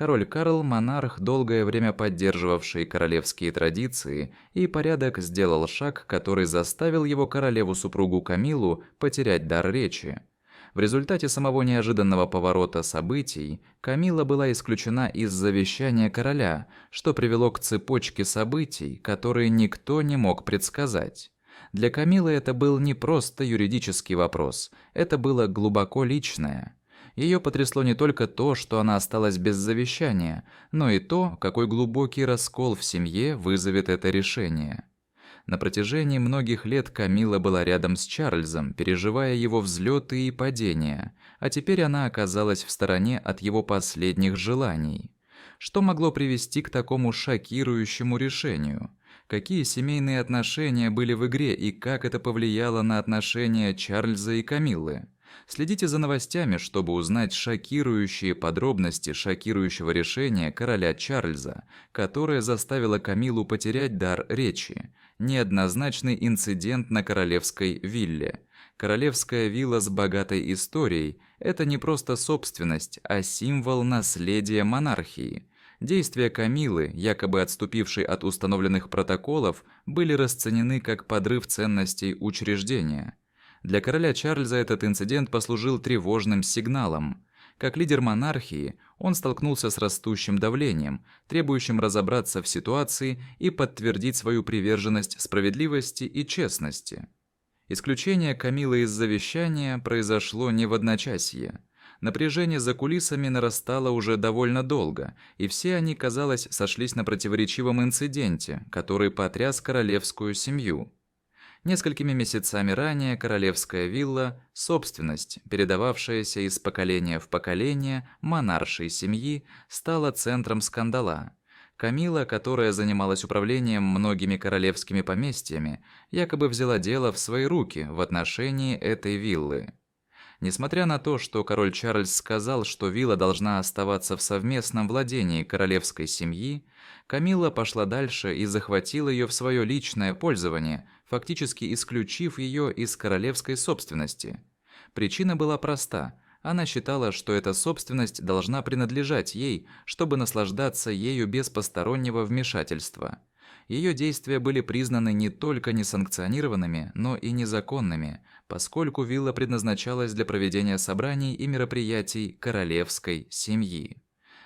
Король Карл – монарх, долгое время поддерживавший королевские традиции, и порядок сделал шаг, который заставил его королеву-супругу Камилу потерять дар речи. В результате самого неожиданного поворота событий Камила была исключена из завещания короля, что привело к цепочке событий, которые никто не мог предсказать. Для Камилы это был не просто юридический вопрос, это было глубоко личное. Ее потрясло не только то, что она осталась без завещания, но и то, какой глубокий раскол в семье вызовет это решение. На протяжении многих лет Камила была рядом с Чарльзом, переживая его взлеты и падения, а теперь она оказалась в стороне от его последних желаний. Что могло привести к такому шокирующему решению? Какие семейные отношения были в игре и как это повлияло на отношения Чарльза и Камиллы? Следите за новостями, чтобы узнать шокирующие подробности шокирующего решения короля Чарльза, которое заставило Камилу потерять дар речи. Неоднозначный инцидент на королевской вилле. Королевская вилла с богатой историей – это не просто собственность, а символ наследия монархии. Действия Камилы, якобы отступившей от установленных протоколов, были расценены как подрыв ценностей учреждения. Для короля Чарльза этот инцидент послужил тревожным сигналом. Как лидер монархии, он столкнулся с растущим давлением, требующим разобраться в ситуации и подтвердить свою приверженность справедливости и честности. Исключение Камилы из завещания произошло не в одночасье. Напряжение за кулисами нарастало уже довольно долго, и все они, казалось, сошлись на противоречивом инциденте, который потряс королевскую семью. Несколькими месяцами ранее королевская вилла – собственность, передававшаяся из поколения в поколение монаршей семьи, стала центром скандала. Камила, которая занималась управлением многими королевскими поместьями, якобы взяла дело в свои руки в отношении этой виллы. Несмотря на то, что король Чарльз сказал, что вилла должна оставаться в совместном владении королевской семьи, Камилла пошла дальше и захватила ее в свое личное пользование, фактически исключив ее из королевской собственности. Причина была проста. Она считала, что эта собственность должна принадлежать ей, чтобы наслаждаться ею без постороннего вмешательства. Ее действия были признаны не только несанкционированными, но и незаконными, поскольку вилла предназначалась для проведения собраний и мероприятий королевской семьи.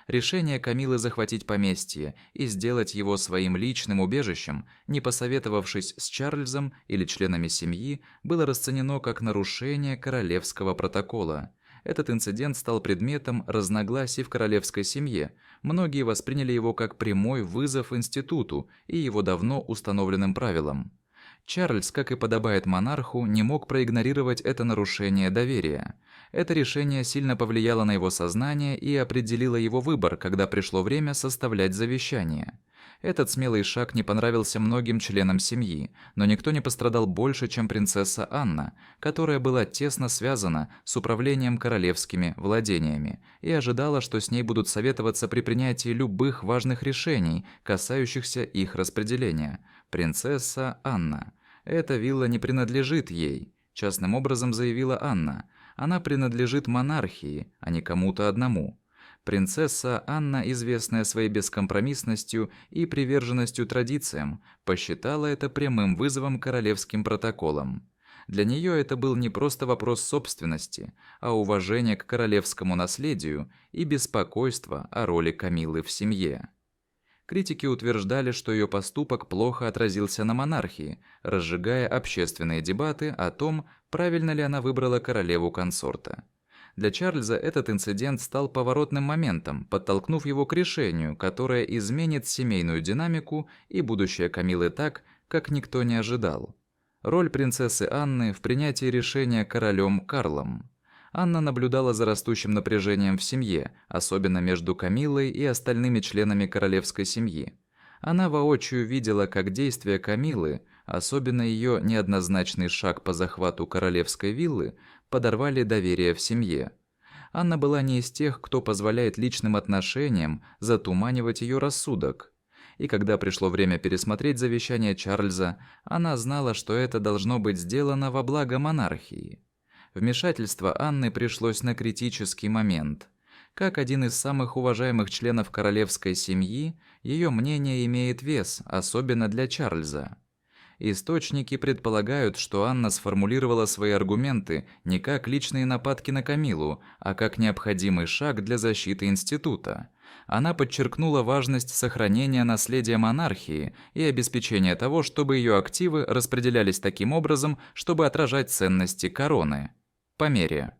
Решение Камилы захватить поместье и сделать его своим личным убежищем, не посоветовавшись с Чарльзом или членами семьи, было расценено как нарушение королевского протокола. Этот инцидент стал предметом разногласий в королевской семье. Многие восприняли его как прямой вызов институту и его давно установленным правилам. Чарльз, как и подобает монарху, не мог проигнорировать это нарушение доверия. Это решение сильно повлияло на его сознание и определило его выбор, когда пришло время составлять завещание. Этот смелый шаг не понравился многим членам семьи, но никто не пострадал больше, чем принцесса Анна, которая была тесно связана с управлением королевскими владениями и ожидала, что с ней будут советоваться при принятии любых важных решений, касающихся их распределения. Принцесса Анна. Эта вилла не принадлежит ей, частным образом заявила Анна. Она принадлежит монархии, а не кому-то одному. Принцесса Анна, известная своей бескомпромиссностью и приверженностью традициям, посчитала это прямым вызовом королевским протоколам. Для нее это был не просто вопрос собственности, а уважения к королевскому наследию и беспокойства о роли Камиллы в семье. Критики утверждали, что ее поступок плохо отразился на монархии, разжигая общественные дебаты о том, правильно ли она выбрала королеву-консорта. Для Чарльза этот инцидент стал поворотным моментом, подтолкнув его к решению, которое изменит семейную динамику и будущее Камиллы так, как никто не ожидал. Роль принцессы Анны в принятии решения королем Карлом. Анна наблюдала за растущим напряжением в семье, особенно между Камиллой и остальными членами королевской семьи. Она воочию видела, как действия Камиллы, особенно ее неоднозначный шаг по захвату королевской виллы, подорвали доверие в семье. Анна была не из тех, кто позволяет личным отношениям затуманивать ее рассудок. И когда пришло время пересмотреть завещание Чарльза, она знала, что это должно быть сделано во благо монархии. Вмешательство Анны пришлось на критический момент. Как один из самых уважаемых членов королевской семьи, ее мнение имеет вес, особенно для Чарльза. Источники предполагают, что Анна сформулировала свои аргументы не как личные нападки на Камилу, а как необходимый шаг для защиты института. Она подчеркнула важность сохранения наследия монархии и обеспечения того, чтобы ее активы распределялись таким образом, чтобы отражать ценности короны. По мере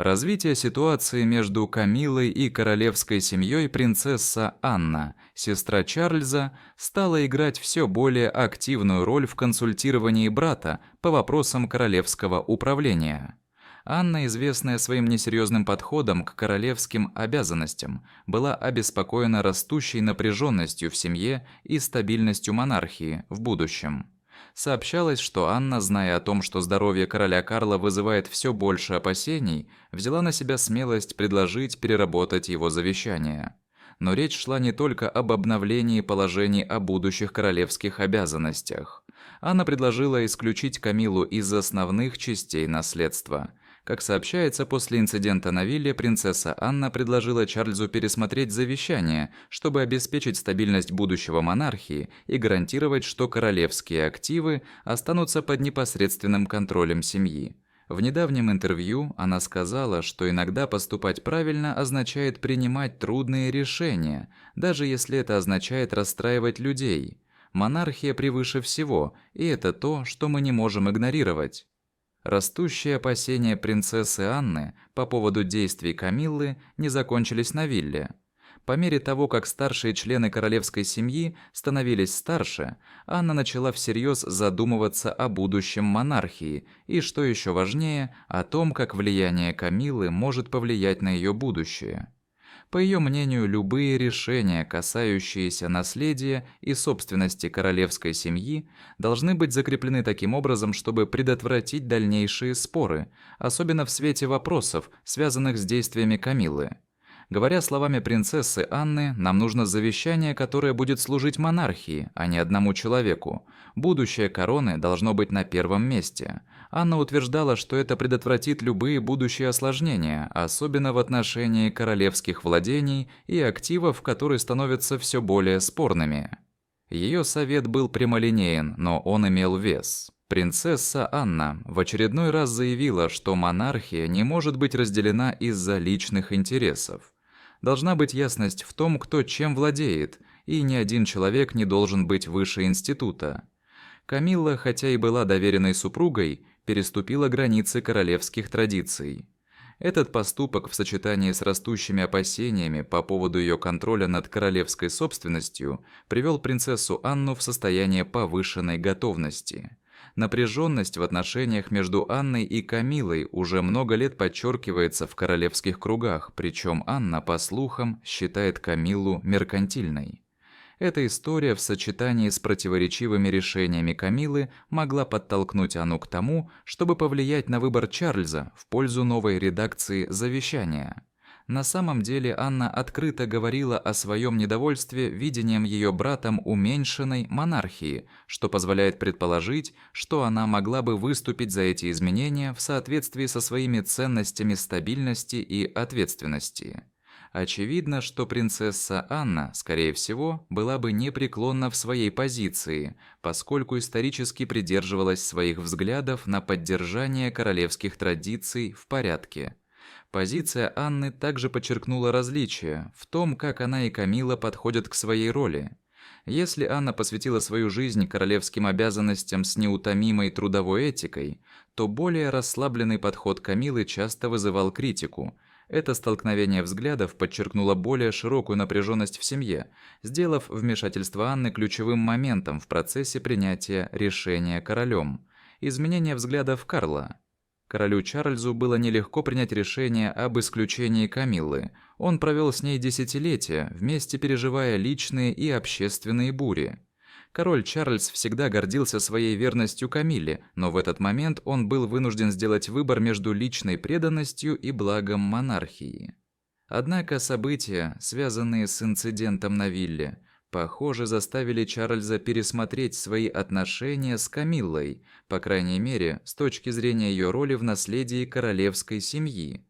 развития ситуации между Камиллой и королевской семьей принцесса Анна, сестра Чарльза, стала играть все более активную роль в консультировании брата по вопросам королевского управления. Анна, известная своим несерьезным подходом к королевским обязанностям, была обеспокоена растущей напряженностью в семье и стабильностью монархии в будущем. Сообщалось, что Анна, зная о том, что здоровье короля Карла вызывает все больше опасений, взяла на себя смелость предложить переработать его завещание. Но речь шла не только об обновлении положений о будущих королевских обязанностях. Анна предложила исключить Камилу из основных частей наследства. Как сообщается, после инцидента на вилле принцесса Анна предложила Чарльзу пересмотреть завещание, чтобы обеспечить стабильность будущего монархии и гарантировать, что королевские активы останутся под непосредственным контролем семьи. В недавнем интервью она сказала, что иногда поступать правильно означает принимать трудные решения, даже если это означает расстраивать людей. Монархия превыше всего, и это то, что мы не можем игнорировать. Растущие опасения принцессы Анны по поводу действий Камиллы не закончились на вилле. По мере того, как старшие члены королевской семьи становились старше, Анна начала всерьез задумываться о будущем монархии и, что еще важнее, о том, как влияние Камиллы может повлиять на ее будущее. По ее мнению, любые решения, касающиеся наследия и собственности королевской семьи, должны быть закреплены таким образом, чтобы предотвратить дальнейшие споры, особенно в свете вопросов, связанных с действиями Камиллы. Говоря словами принцессы Анны, нам нужно завещание, которое будет служить монархии, а не одному человеку. Будущее короны должно быть на первом месте. Анна утверждала, что это предотвратит любые будущие осложнения, особенно в отношении королевских владений и активов, которые становятся все более спорными. Ее совет был прямолинеен, но он имел вес. Принцесса Анна в очередной раз заявила, что монархия не может быть разделена из-за личных интересов. Должна быть ясность в том, кто чем владеет, и ни один человек не должен быть выше института. Камилла, хотя и была доверенной супругой, переступила границы королевских традиций. Этот поступок в сочетании с растущими опасениями по поводу ее контроля над королевской собственностью привел принцессу Анну в состояние повышенной готовности. Напряженность в отношениях между Анной и Камиллой уже много лет подчеркивается в королевских кругах, причем Анна, по слухам, считает Камиллу меркантильной. Эта история в сочетании с противоречивыми решениями Камиллы могла подтолкнуть Анну к тому, чтобы повлиять на выбор Чарльза в пользу новой редакции завещания. На самом деле Анна открыто говорила о своем недовольстве видением ее братом уменьшенной монархии, что позволяет предположить, что она могла бы выступить за эти изменения в соответствии со своими ценностями стабильности и ответственности. Очевидно, что принцесса Анна, скорее всего, была бы непреклонна в своей позиции, поскольку исторически придерживалась своих взглядов на поддержание королевских традиций в порядке. Позиция Анны также подчеркнула различия в том, как она и Камилла подходят к своей роли. Если Анна посвятила свою жизнь королевским обязанностям с неутомимой трудовой этикой, то более расслабленный подход Камиллы часто вызывал критику. Это столкновение взглядов подчеркнуло более широкую напряженность в семье, сделав вмешательство Анны ключевым моментом в процессе принятия решения королем. Изменение взглядов Карла. Королю Чарльзу было нелегко принять решение об исключении Камиллы. Он провел с ней десятилетия, вместе переживая личные и общественные бури. Король Чарльз всегда гордился своей верностью Камилле, но в этот момент он был вынужден сделать выбор между личной преданностью и благом монархии. Однако события, связанные с инцидентом на вилле, похоже, заставили Чарльза пересмотреть свои отношения с Камиллой, по крайней мере, с точки зрения ее роли в наследии королевской семьи.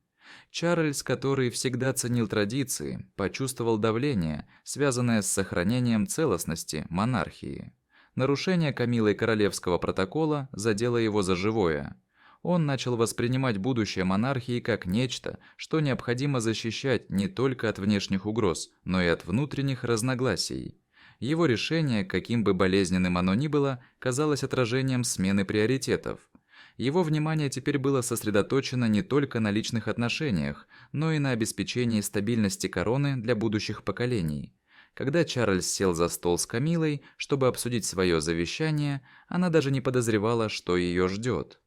Чарльз, который всегда ценил традиции, почувствовал давление, связанное с сохранением целостности монархии. Нарушение Камиллой королевского протокола задело его за живое. Он начал воспринимать будущее монархии как нечто, что необходимо защищать не только от внешних угроз, но и от внутренних разногласий. Его решение, каким бы болезненным оно ни было, казалось отражением смены приоритетов. Его внимание теперь было сосредоточено не только на личных отношениях, но и на обеспечении стабильности короны для будущих поколений. Когда Чарльз сел за стол с Камиллой, чтобы обсудить свое завещание, она даже не подозревала, что ее ждет.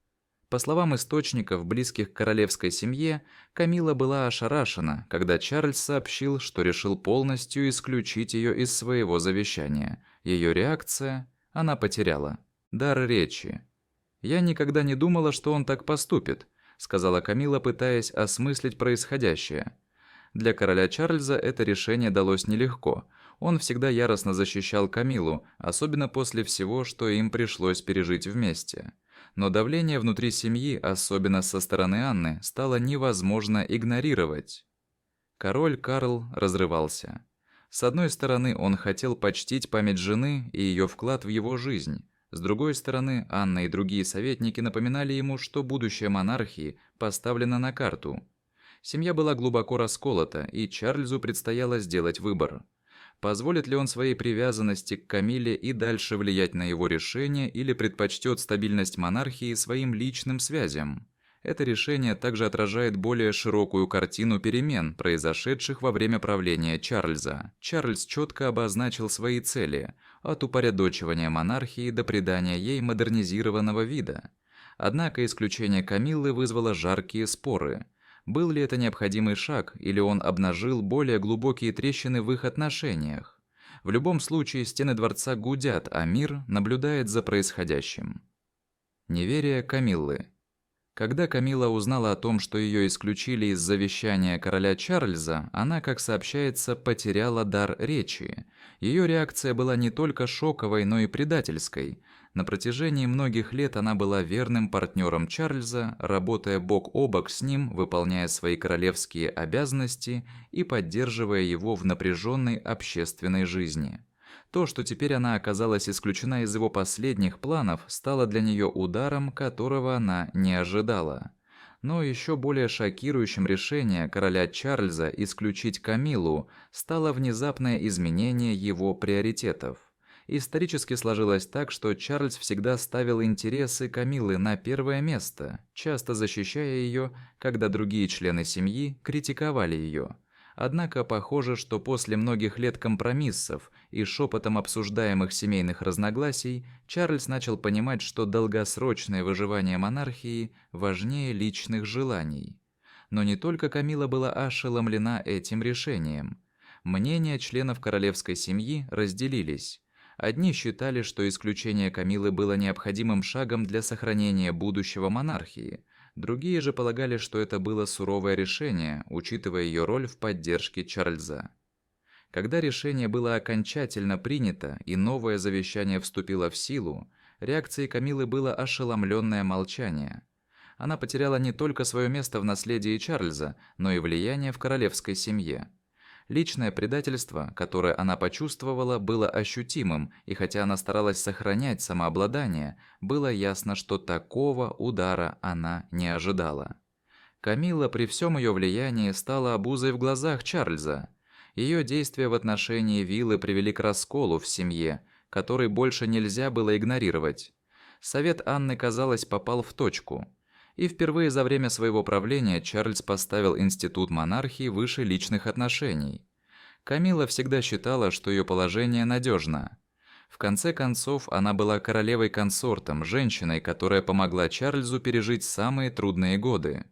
По словам источников, близких к королевской семье, Камилла была ошарашена, когда Чарльз сообщил, что решил полностью исключить ее из своего завещания. Ее реакция – она потеряла дар речи. «Я никогда не думала, что он так поступит», – сказала Камилла, пытаясь осмыслить происходящее. Для короля Чарльза это решение далось нелегко. Он всегда яростно защищал Камиллу, особенно после всего, что им пришлось пережить вместе. Но давление внутри семьи, особенно со стороны Анны, стало невозможно игнорировать. Король Карл разрывался. С одной стороны, он хотел почтить память жены и ее вклад в его жизнь. С другой стороны, Анна и другие советники напоминали ему, что будущее монархии поставлено на карту. Семья была глубоко расколота, и Чарльзу предстояло сделать выбор. Позволит ли он своей привязанности к Камилле и дальше влиять на его решение или предпочтет стабильность монархии своим личным связям? Это решение также отражает более широкую картину перемен, произошедших во время правления Чарльза. Чарльз четко обозначил свои цели – от упорядочивания монархии до придания ей модернизированного вида. Однако исключение Камиллы вызвало жаркие споры. Был ли это необходимый шаг, или он обнажил более глубокие трещины в их отношениях? В любом случае, стены дворца гудят, а мир наблюдает за происходящим. Неверие Камиллы. Когда Камилла узнала о том, что ее исключили из завещания короля Чарльза, она, как сообщается, потеряла дар речи. Ее реакция была не только шоковой, но и предательской. На протяжении многих лет она была верным партнером Чарльза, работая бок о бок с ним, выполняя свои королевские обязанности и поддерживая его в напряженной общественной жизни. То, что теперь она оказалась исключена из его последних планов, стало для нее ударом, которого она не ожидала. Но еще более шокирующим решение короля Чарльза исключить Камиллу стало внезапное изменение его приоритетов. Исторически сложилось так, что Чарльз всегда ставил интересы Камиллы на первое место, часто защищая ее, когда другие члены семьи критиковали ее. Однако похоже, что после многих лет компромиссов и шепотом обсуждаемых семейных разногласий, Чарльз начал понимать, что долгосрочное выживание монархии важнее личных желаний. Но не только Камилла была ошеломлена этим решением. Мнения членов королевской семьи разделились. Одни считали, что исключение Камиллы было необходимым шагом для сохранения будущего монархии. Другие же полагали, что это было суровое решение, учитывая ее роль в поддержке Чарльза. Когда решение было окончательно принято и новое завещание вступило в силу, реакцией Камиллы было ошеломленное молчание. Она потеряла не только свое место в наследии Чарльза, но и влияние в королевской семье. Личное предательство, которое она почувствовала, было ощутимым, и хотя она старалась сохранять самообладание, было ясно, что такого удара она не ожидала. Камилла при всем ее влиянии стала обузой в глазах Чарльза. Ее действия в отношении виллы привели к расколу в семье, который больше нельзя было игнорировать. Совет Анны, казалось, попал в точку. И впервые за время своего правления Чарльз поставил институт монархии выше личных отношений. Камилла всегда считала, что ее положение надежно. В конце концов, она была королевой-консортом, женщиной, которая помогла Чарльзу пережить самые трудные годы.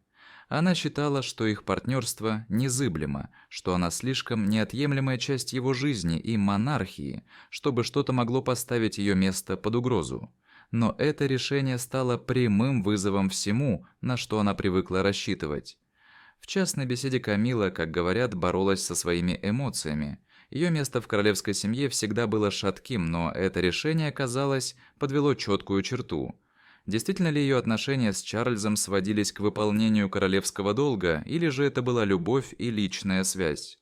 Она считала, что их партнерство незыблемо, что она слишком неотъемлемая часть его жизни и монархии, чтобы что-то могло поставить ее место под угрозу. Но это решение стало прямым вызовом всему, на что она привыкла рассчитывать. В частной беседе Камилла, как говорят, боролась со своими эмоциями. Ее место в королевской семье всегда было шатким, но это решение, казалось, подвело четкую черту. Действительно ли ее отношения с Чарльзом сводились к выполнению королевского долга, или же это была любовь и личная связь?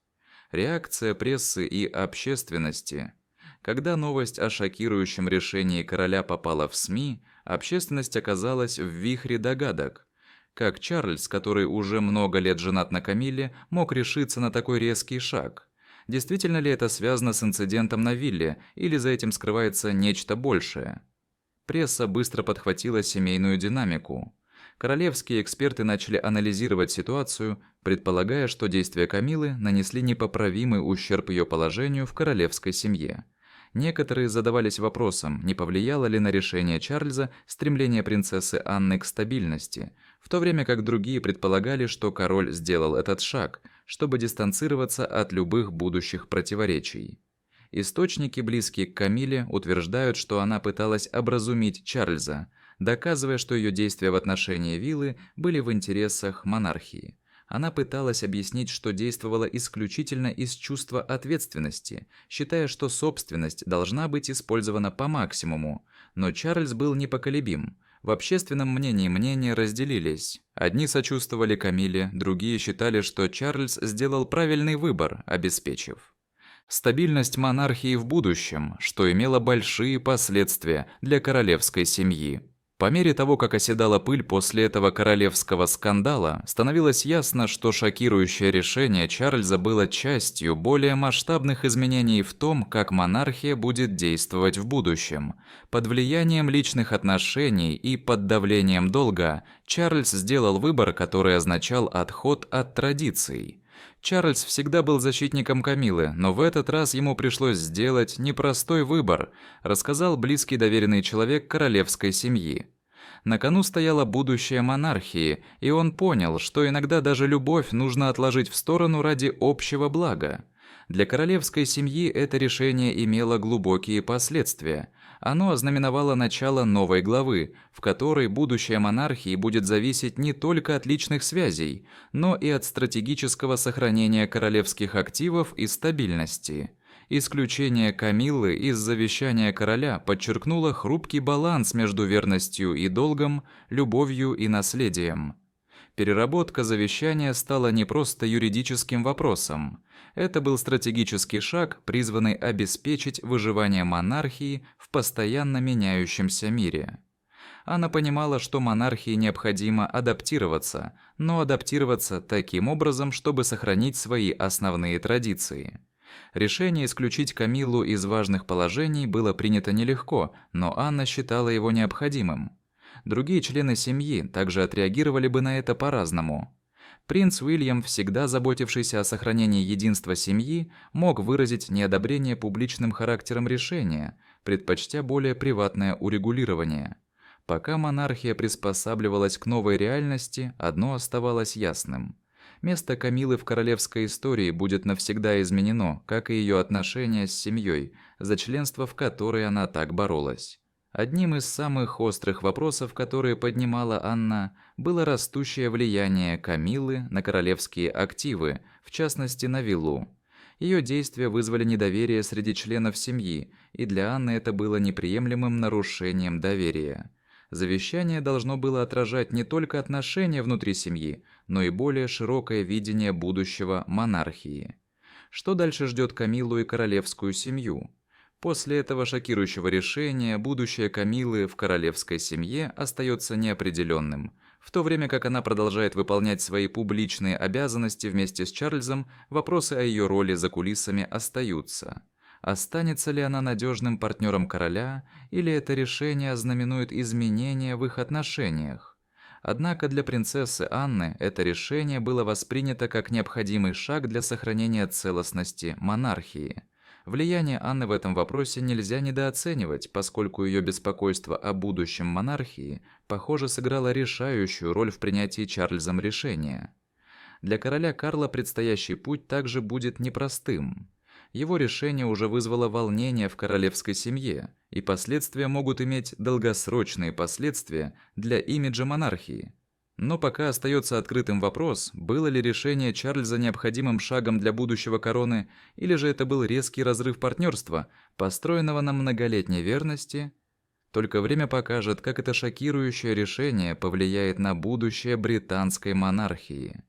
Реакция прессы и общественности. Когда новость о шокирующем решении короля попала в СМИ, общественность оказалась в вихре догадок. Как Чарльз, который уже много лет женат на Камилле, мог решиться на такой резкий шаг? Действительно ли это связано с инцидентом на вилле, или за этим скрывается нечто большее? Пресса быстро подхватила семейную динамику. Королевские эксперты начали анализировать ситуацию, предполагая, что действия Камиллы нанесли непоправимый ущерб ее положению в королевской семье. Некоторые задавались вопросом, не повлияло ли на решение Чарльза стремление принцессы Анны к стабильности, в то время как другие предполагали, что король сделал этот шаг, чтобы дистанцироваться от любых будущих противоречий. Источники, близкие к Камилле, утверждают, что она пыталась образумить Чарльза, доказывая, что ее действия в отношении виллы были в интересах монархии. Она пыталась объяснить, что действовала исключительно из чувства ответственности, считая, что собственность должна быть использована по максимуму, но Чарльз был непоколебим. В общественном мнении мнения разделились. Одни сочувствовали Камилле, другие считали, что Чарльз сделал правильный выбор, обеспечив стабильность монархии в будущем, что имело большие последствия для королевской семьи. По мере того, как оседала пыль после этого королевского скандала, становилось ясно, что шокирующее решение Чарльза было частью более масштабных изменений в том, как монархия будет действовать в будущем. Под влиянием личных отношений и под давлением долга Чарльз сделал выбор, который означал отход от традиций. Чарльз всегда был защитником Камиллы, но в этот раз ему пришлось сделать непростой выбор, рассказал близкий доверенный человек королевской семьи. На кону стояло будущее монархии, и он понял, что иногда даже любовь нужно отложить в сторону ради общего блага. Для королевской семьи это решение имело глубокие последствия. Оно ознаменовало начало новой главы, в которой будущее монархии будет зависеть не только от личных связей, но и от стратегического сохранения королевских активов и стабильности. Исключение Камиллы из завещания короля подчеркнуло хрупкий баланс между верностью и долгом, любовью и наследием. Переработка завещания стала не просто юридическим вопросом. Это был стратегический шаг, призванный обеспечить выживание монархии в постоянно меняющемся мире. Она понимала, что монархии необходимо адаптироваться, но адаптироваться таким образом, чтобы сохранить свои основные традиции. Решение исключить Камиллу из важных положений было принято нелегко, но Анна считала его необходимым. Другие члены семьи также отреагировали бы на это по-разному. Принц Уильям, всегда заботившийся о сохранении единства семьи, мог выразить неодобрение публичным характером решения, предпочтя более приватное урегулирование. Пока монархия приспосабливалась к новой реальности, одно оставалось ясным. Место Камиллы в королевской истории будет навсегда изменено, как и ее отношения с семьей, за членство в которой она так боролась. Одним из самых острых вопросов, которые поднимала Анна, было растущее влияние Камиллы на королевские активы, в частности на виллу. Ее действия вызвали недоверие среди членов семьи, и для Анны это было неприемлемым нарушением доверия. Завещание должно было отражать не только отношения внутри семьи, но и более широкое видение будущего монархии. Что дальше ждет Камиллу и королевскую семью? После этого шокирующего решения будущее Камиллы в королевской семье остается неопределенным. В то время как она продолжает выполнять свои публичные обязанности вместе с Чарльзом, вопросы о ее роли за кулисами остаются. Останется ли она надежным партнером короля, или это решение ознаменует изменения в их отношениях? Однако для принцессы Анны это решение было воспринято как необходимый шаг для сохранения целостности монархии. Влияние Анны в этом вопросе нельзя недооценивать, поскольку ее беспокойство о будущем монархии, похоже, сыграло решающую роль в принятии Чарльзом решения. Для короля Карла предстоящий путь также будет непростым. Его решение уже вызвало волнение в королевской семье, и последствия могут иметь долгосрочные последствия для имиджа монархии. Но пока остается открытым вопрос, было ли решение Чарльза необходимым шагом для будущего короны, или же это был резкий разрыв партнерства, построенного на многолетней верности. Только время покажет, как это шокирующее решение повлияет на будущее британской монархии.